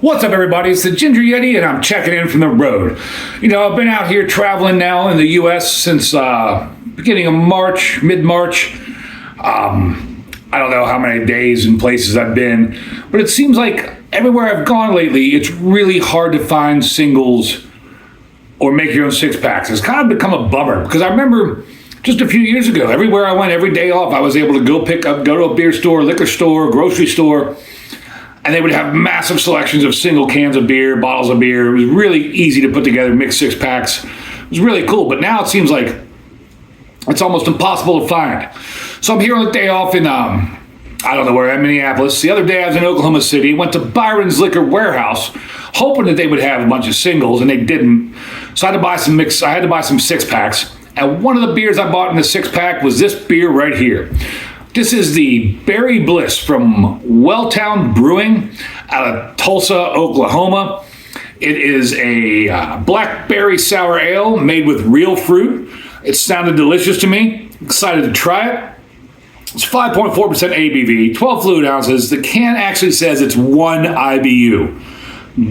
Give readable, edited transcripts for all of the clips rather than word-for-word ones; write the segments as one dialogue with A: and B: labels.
A: What's up, everybody? It's the Ginger Yeti, and I'm checking in from the road. You know, I've been out here traveling now in the U.S. since beginning of March, mid-March. I don't know how many days and places I've been, but it seems like everywhere I've gone lately, it's really hard to find singles or make your own six-packs. It's kind of become a bummer, because I remember just a few years ago, everywhere I went, every day off, I was able to go to a beer store, liquor store, grocery store, and they would have massive selections of single cans of beer, bottles of beer. It was really easy to put together mixed six packs. It was really cool, but now it seems like it's almost impossible to find. So I'm here on a day off in, I don't know where, in Minneapolis. The other day I was in Oklahoma City, went to Byron's Liquor Warehouse, hoping that they would have a bunch of singles, and they didn't. So I had to buy some six packs. And one of the beers I bought in the six pack was this beer right here. This is the Berry Bliss from Welltown Brewing out of Tulsa, Oklahoma. It is a blackberry sour ale made with real fruit. It sounded delicious to me. Excited to try it. It's 5.4% ABV, 12 fluid ounces. The can actually says it's 1 IBU.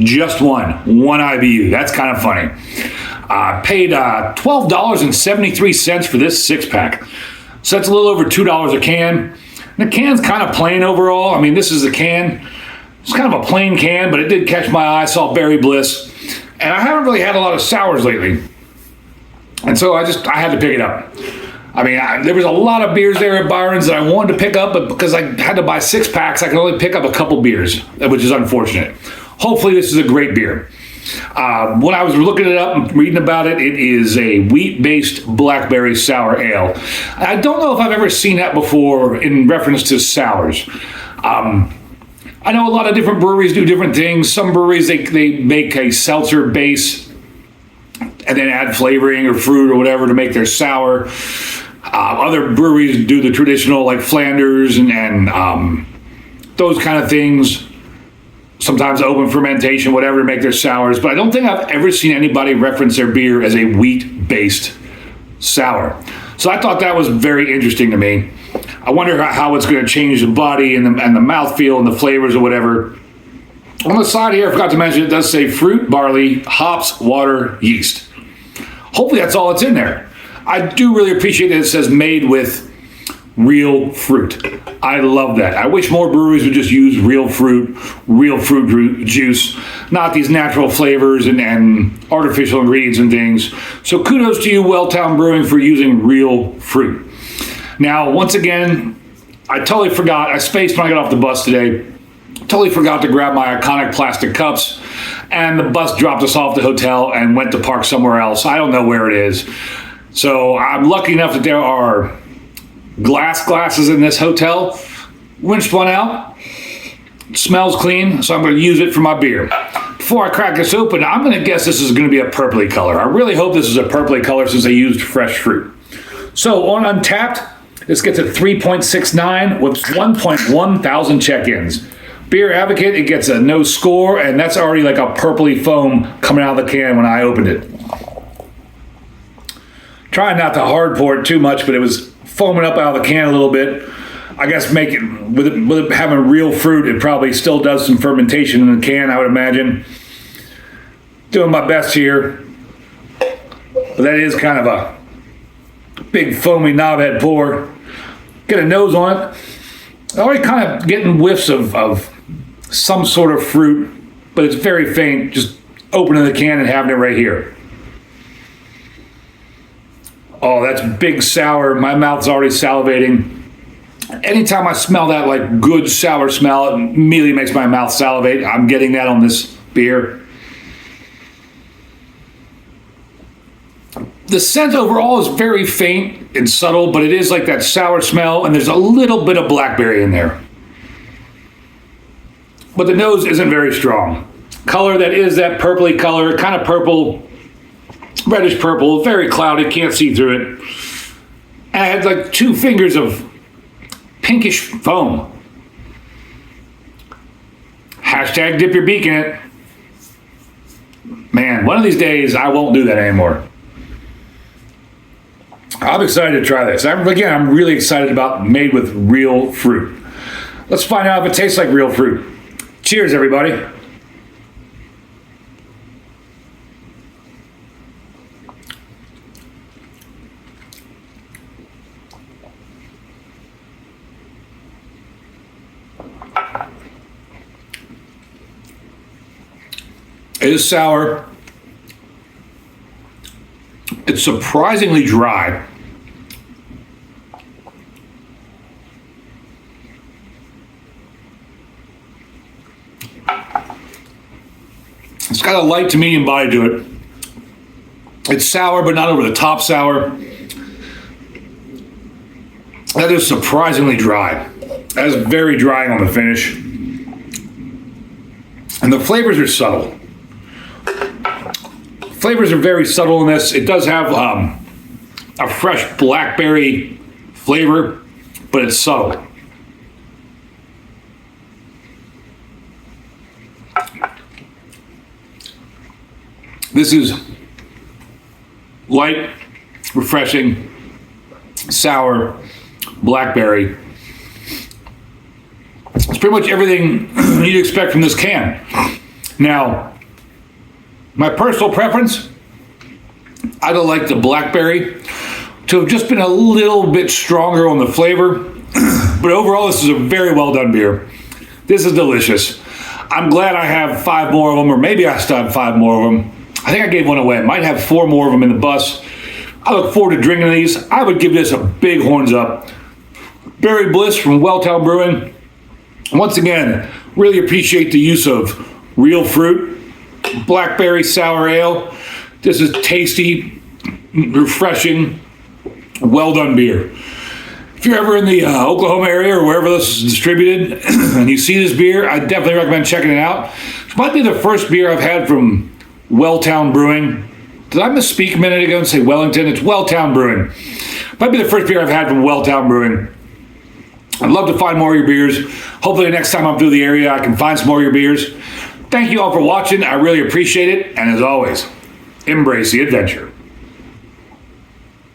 A: Just one IBU. That's kind of funny. I paid $12.73 for this six pack. So that's a little over $2 a can. The can's kind of plain overall. I mean, this is the can. It's kind of a plain can, but it did catch my eye. I saw Berry Bliss. And I haven't really had a lot of sours lately. And so I had to pick it up. I mean, there was a lot of beers there at Byron's that I wanted to pick up, but because I had to buy six packs, I could only pick up a couple beers, which is unfortunate. Hopefully this is a great beer. When I was looking it up and reading about it, it is a wheat-based blackberry sour ale. I don't know if I've ever seen that before in reference to sours. I know a lot of different breweries do different things. Some breweries, they make a seltzer base and then add flavoring or fruit or whatever to make their sour. Other breweries do the traditional, like Flanders and those kind of things. Sometimes open fermentation, whatever, to make their sours. But I don't think I've ever seen anybody reference their beer as a wheat-based sour. So I thought that was very interesting to me. I wonder how it's going to change the body and the mouthfeel and the flavors or whatever. On the side here, I forgot to mention, it does say fruit, barley, hops, water, yeast. Hopefully that's all that's in there. I do really appreciate that it says made with real fruit. I love that. I wish more breweries would just use real fruit juice, not these natural flavors and artificial ingredients and things. So kudos to you, Welltown Brewing, for using real fruit. Now, once again, I totally forgot. I spaced when I got off the bus today. Totally forgot to grab my iconic plastic cups, and the bus dropped us off the hotel and went to park somewhere else. I don't know where it is. So I'm lucky enough that there are glasses in this hotel. Rinsed one out. It smells clean, so I'm going to use it for my beer. Before I crack this open, I'm going to guess this is going to be a purply color. I really hope this is a purply color since they used fresh fruit. So on Untappd, this gets a 3.69 with 1.1 thousand check-ins. Beer Advocate, it gets a no score, and that's already like a purpley foam coming out of the can when I opened it. Trying not to hard pour it too much, but it was foaming up out of the can a little bit. I guess with it having real fruit, it probably still does some fermentation in the can, I would imagine. Doing my best here. But that is kind of a big foamy knobhead pour. Get a nose on it. Already kind of getting whiffs of some sort of fruit, but it's very faint. Just opening the can and having it right here. Oh, that's big sour. My mouth's already salivating. Anytime I smell that like good sour smell, it immediately makes my mouth salivate. I'm getting that on this beer. The scent overall is very faint and subtle, but it is like that sour smell, and there's a little bit of blackberry in there. But the nose isn't very strong. Color, that is that purpley color, kind of purple, reddish purple, very cloudy, can't see through it. And I had like 2 fingers of pinkish foam. Hashtag dip your beak in it. Man, one of these days I won't do that anymore. I'm excited to try this. I'm really excited about made with real fruit. Let's find out if it tastes like real fruit. Cheers, everybody. It is sour. It's surprisingly dry. It's got a light to medium body to it. It's sour, but not over the top sour. That is surprisingly dry. That is very drying on the finish. And the flavors are subtle. Flavors are very subtle in this. It does have a fresh blackberry flavor, but it's subtle. This is light, refreshing, sour, blackberry. It's pretty much everything you'd expect from this can. Now, my personal preference, I'd have liked the blackberry to have just been a little bit stronger on the flavor. But overall, this is a very well done beer. This is delicious. I'm glad I have 5 more of them, or maybe I still have 5 more of them. I think I gave one away. I might have 4 more of them in the bus. I look forward to drinking these. I would give this a big horns up. Berry Bliss from Welltown Brewing. Once again, really appreciate the use of real fruit, blackberry sour ale. This is tasty, refreshing, well done beer. If you're ever in the Oklahoma area or wherever this is distributed and you see this beer, I definitely recommend checking it out. This might be the first beer I've had from Welltown Brewing. Did I misspeak a minute ago and say Wellington? It's Welltown Brewing. Might be the first beer I've had from Welltown Brewing. I'd love to find more of your beers. Hopefully next time I'm through the area, I can find some more of your beers. Thank you all for watching. I really appreciate it. And as always, embrace the adventure.